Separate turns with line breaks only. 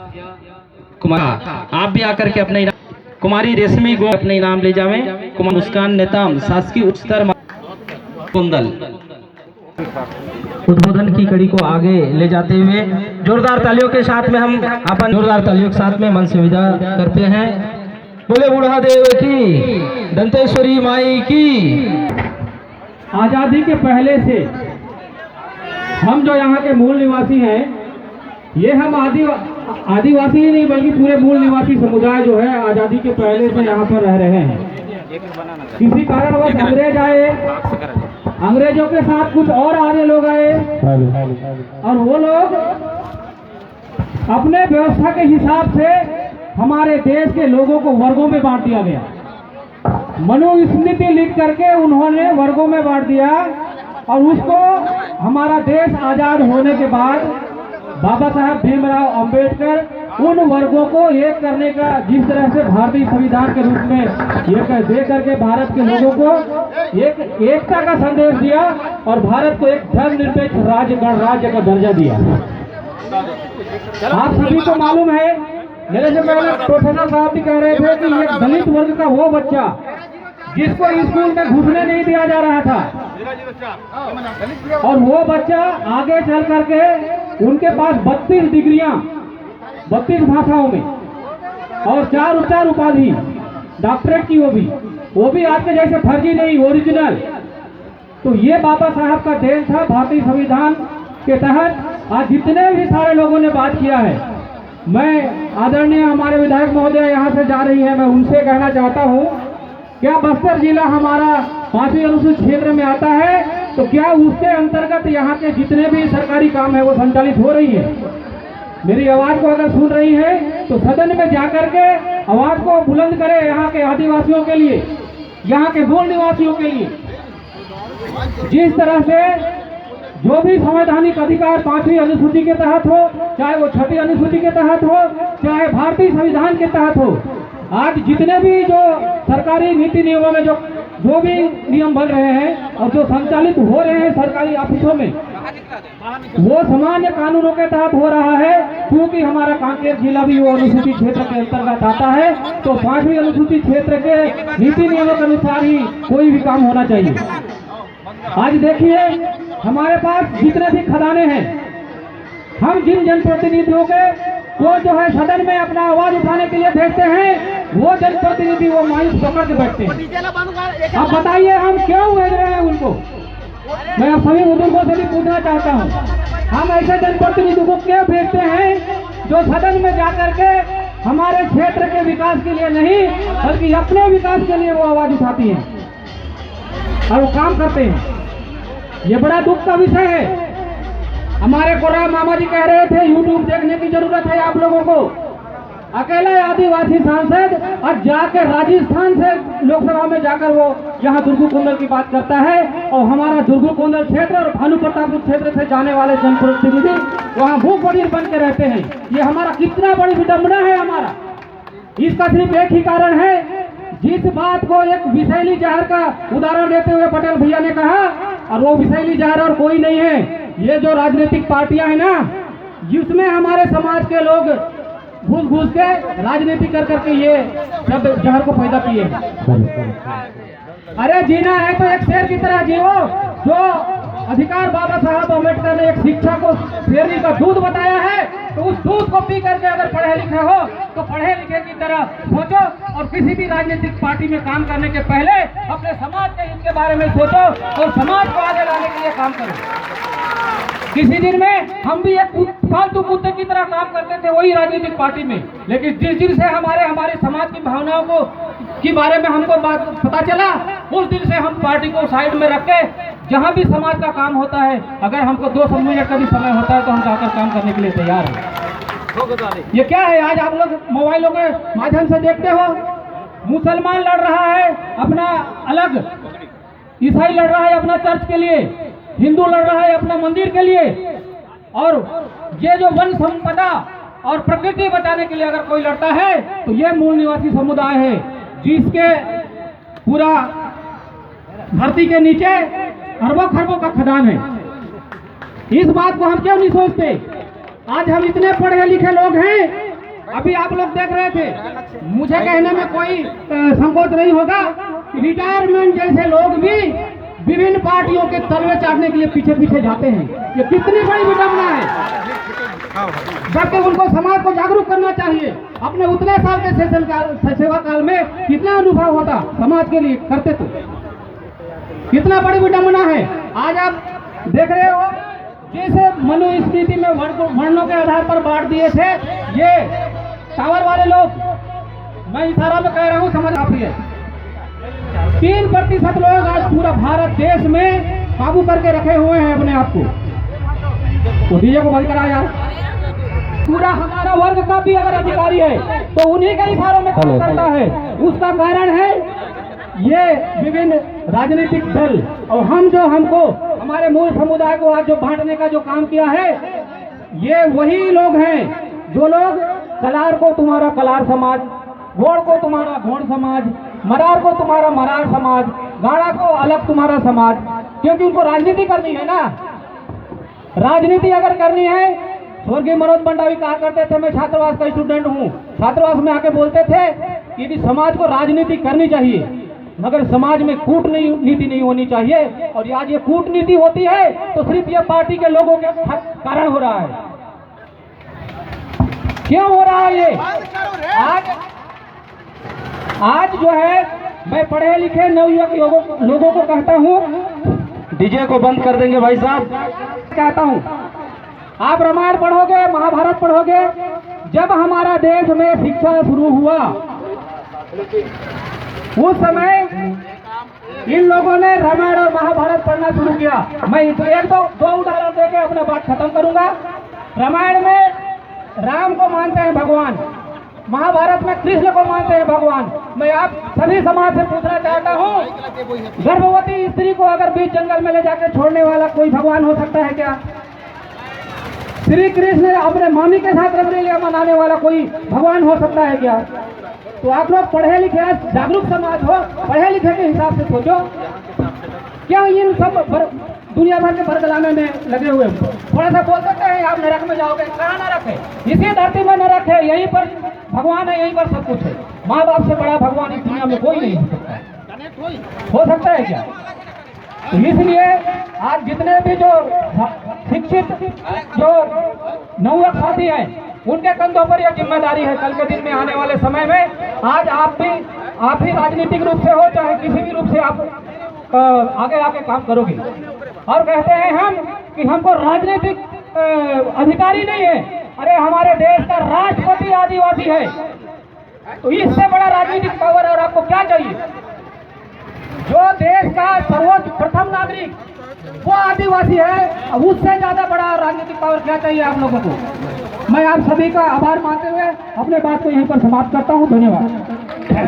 कुमार आप भी आकर के अपने कुमारी रेशमी गो अपने नाम ले जावें। कुमार मुस्कान नेताम शासकीय उच्चतर कुंदल उद्बोधन की कड़ी को आगे ले जाते हुए जोरदार तालियों के साथ में हम अपन जोरदार तालियों के साथ में मन से विदा करते हैं। बोले बूढ़ा देव की, दंतेश्वरी माई की।
आज़ादी के पहले से हम जो यहाँ के मूल निवासी हैं, ये हम आदिवासी ही नहीं बल्कि पूरे मूल निवासी समुदाय जो है आज़ादी के पहले से यहाँ पर रह रहे हैं। किसी कारणवश अंग्रेज आए, अंग्रेजों के साथ कुछ और आने लोग आए और वो लोग अपने व्यवस्था के हिसाब से हमारे देश के लोगों को वर्गों में बांट दिया गया। मनुस्मृति लिख करके उन्होंने वर्गों में बांट दिया और उसको हमारा देश आजाद होने के बाद बाबा साहब भीमराव अंबेडकर उन वर्गों को एक करने का, जिस तरह से भारतीय संविधान के रूप में ये दे करके भारत के लोगों को एकता का संदेश दिया और भारत को एक धर्मनिरपेक्ष राज्य गणराज्य का दर्जा दिया। आप सभी को मालूम है, मेरे से पहले प्रोफेसर साहब भी कह रहे थे कि ये दलित वर्ग का वो बच्चा जिसको स्कूल में घुसने नहीं दिया जा रहा था और वो बच्चा आगे चल करके उनके पास 32 डिग्रियां 32 भाषाओं में और 4 उच्चार उपाधि डॉक्टरेट की, वो भी आज के जैसे फर्जी नहीं, ओरिजिनल। तो ये बाबा साहब का देन था। भारतीय संविधान के तहत आज जितने भी सारे लोगों ने बात किया है, मैं आदरणीय हमारे विधायक महोदय यहाँ से जा रही है, मैं उनसे कहना चाहता हूँ, क्या बस्तर जिला हमारा 5वीं अनुसूचित क्षेत्र में आता है तो क्या उसके अंतर्गत यहाँ के जितने भी सरकारी काम है वो संचालित हो रही है? मेरी आवाज को अगर सुन रही है तो सदन में जाकर के आवाज को बुलंद करे यहाँ के आदिवासियों के लिए, यहाँ के मूल निवासियों के लिए। जिस तरह से जो भी संवैधानिक अधिकार 5वीं अनुसूची के तहत हो, चाहे वो 6वीं अनुसूची के तहत हो, चाहे भारतीय संविधान के तहत हो, आज जितने भी जो सरकारी नीति नियमों में जो भी नियम बन रहे हैं और जो संचालित हो रहे हैं सरकारी ऑफिसों में, वो सामान्य कानूनों के तहत हो रहा है। क्योंकि हमारा कांकेर जिला भी वो अनुसूचित क्षेत्र के अंतर्गत आता है, तो 5वीं अनुसूचित क्षेत्र के नीति नियमों के अनुसार ही कोई भी काम होना चाहिए। आज देखिए, हमारे पास जितने भी खदाने हैं, हम जिन जनप्रतिनिधियों को जो है सदन में अपना आवाज उठाने के लिए भेजते हैं, वो जनप्रतिनिधि वो माइक पकड़ के बैठते हैं। अब बताइए हम क्यों भेज रहे हैं उनको? मैं आप सभी बुजुर्गों से भी पूछना चाहता हूँ, हम ऐसे जनप्रतिनिधि को क्यों भेजते हैं जो सदन में जाकर के हमारे क्षेत्र के विकास के लिए नहीं बल्कि अपने विकास के लिए वो आवाज उठाती हैं और वो काम करते हैं। ये बड़ा दुख का विषय है। हमारे कोरा मामा जी कह रहे थे यूट्यूब देखने की जरूरत है आप लोगों को। अकेला आदिवासी सांसद और जाकर राजस्थान से लोकसभा में जाकर वो यहाँ दुर्गु कुंडल की बात करता है और हमारा दुर्गु कुंडल क्षेत्र और भानु प्रतापपुर क्षेत्र से जाने वाले जनप्रतिनिधि वहाँ भूख बधिर बन के रहते हैं। ये हमारा कितना बड़ी विडंबना है हमारा। इसका सिर्फ एक ही कारण है, जिस बात को एक विषैली जहर का उदाहरण देते हुए पटेल भैया ने कहा, और वो विषैली जहर और कोई नहीं है, ये जो राजनीतिक पार्टियां हैं ना, जिसमें हमारे समाज के लोग घुस घुस के राजनीति कर करके ये सब जहर को पैदा किए। अरे जीना है तो एक शेर की तरह जियो। जो अधिकार बाबा साहब अम्बेडकर ने एक शिक्षा को शेरनी का दूध बताया है, तो उस दूध को पी करके अगर पढ़े लिखे हो तो पढ़े लिखे की तरह सोचो और किसी भी राजनीतिक पार्टी में काम करने के पहले अपने समाज के हित के बारे में सोचो और समाज को आगे लाने के लिए काम करो। किसी दिन में हम भी एक फालतू कुत्ते की तरह काम करते थे वही राजनीतिक पार्टी में, लेकिन जिस दिन से हमारे समाज की भावनाओं को के बारे में हमको बात पता चला, उस दिन से हम पार्टी को साइड में रख के जहाँ भी समाज का काम होता है, अगर हमको 2 मिनट का भी समय होता है तो हम जाकर काम करने के लिए तैयार हैं। ये क्या है, आज आप लोग मोबाइलों के माध्यम से देखते हो, मुसलमान लड़ रहा है अपना अलग, ईसाई लड़ रहा है अपना चर्च के लिए, हिंदू लड़ रहा है अपना मंदिर के लिए, और ये जो वन संपदा और प्रकृति बचाने के लिए अगर कोई लड़ता है तो ये मूल निवासी समुदाय है, जिसके पूरा धरती के नीचे अरबों खरबों का खदान है। इस बात को हम क्यों नहीं सोचते? आज हम इतने पढ़े लिखे लोग हैं अभी आप लोग देख रहे थे, मुझे कहने में कोई संकोच नहीं होगा, रिटायरमेंट जैसे लोग भी विभिन्न पार्टियों के तलवे चाटने के लिए पीछे पीछे जाते हैं। ये कितनी बड़ी विडंबना है, जबकि उनको समाज को जागरूक करना चाहिए। अपने उतने साल के सेवा काल में कितना अनुभव होता समाज के लिए करते तो, कितना बड़ी विडंबना है। आज आप देख रहे हो जैसे मनुस्मृति में वर्णों के आधार पर बांट दिए थे, ये टावर वाले लोग, मैं इशारा में कह रहा हूँ, समझ काफी है। 3% लोग आज पूरा भारत देश में काबू करके रखे हुए हैं अपने आप को। तो डीजे को बंद करा यार। पूरा हमारा वर्ग का भी अगर अधिकारी है तो उन्हीं के इशारों में काम करता है। उसका कारण है ये विभिन्न राजनीतिक दल, और हमको हमारे मूल समुदाय को आज जो बांटने का जो काम किया है, ये वही लोग हैं जो लोग कलार को तुम्हारा कलार समाज, घोड़ को तुम्हारा घोड़ समाज, मरार को तुम्हारा मरार समाज, गाड़ा को अलग तुम्हारा समाज, क्योंकि उनको राजनीति करनी है ना। राजनीति अगर करनी है, स्वर्गीय मनोज मंडावी कहा करते थे, मैं छात्रावास का स्टूडेंट हूँ, छात्रावास में आके बोलते थे कि समाज को राजनीति करनी चाहिए, मगर समाज में कूटनीति नहीं होनी चाहिए। और आज ये कूटनीति होती है तो सिर्फ ये पार्टी के लोगों के कारण हो रहा है। क्यों हो रहा है ये? आज जो है, मैं पढ़े लिखे नवयुवक लोगों को कहता हूँ,
डीजे को बंद कर देंगे भाई साहब।
कहता हूँ, आप रामायण पढ़ोगे, महाभारत पढ़ोगे, जब हमारा देश में शिक्षा शुरू हुआ उस समय इन लोगों ने रामायण और महाभारत पढ़ना शुरू किया। मैं एक दो उदाहरण देके अपना बात खत्म करूंगा। रामायण में राम को मानते हैं भगवान, महाभारत में कृष्ण को मानते हैं भगवान। मैं आप सभी समाज से पूछना चाहता हूँ, गर्भवती स्त्री को अगर बीच जंगल में ले जाकर छोड़ने वाला कोई भगवान हो सकता है क्या? श्री कृष्ण अपने मामी के साथ रंगलीला मनाने वाला कोई भगवान हो सकता है क्या? तो आप लोग पढ़े लिखे जागरूक समाज हो, पढ़े लिखे के हिसाब से सोचो। क्या इन सब दुनिया भर के बरगलाने में लगे हुए थोड़ा सा बोल सकते हैं आप नरक में जाओगे? कहाँ नरक है? इसी धरती में नरक है, यहीं पर भगवान है, यहीं पर सब कुछ है। माँ बाप से बड़ा भगवान इस दुनिया में कोई नहीं हो सकता है। हो सकता है क्या? तो इसलिए आज जितने भी जो शिक्षित जो नवयुवक साथी हैं, उनके कंधों पर यह जिम्मेदारी है। कल के दिन में, आने वाले समय में, आज आप ही राजनीतिक रूप से हो चाहे किसी भी रूप से आप आगे काम करोगे। और कहते हैं हम कि हमको राजनीतिक अधिकारी नहीं है। अरे हमारे देश का राष्ट्रपति आदिवासी है, तो इससे बड़ा राजनीतिक पावर और आपको क्या चाहिए? जो देश का सर्वोच्च प्रथम नागरिक वो आदिवासी है, अब उससे ज्यादा बड़ा राजनीतिक पावर क्या चाहिए आप लोगों को? मैं आप सभी का आभार मानते हुए अपने बात को यहीं पर समाप्त करता हूं। धन्यवाद।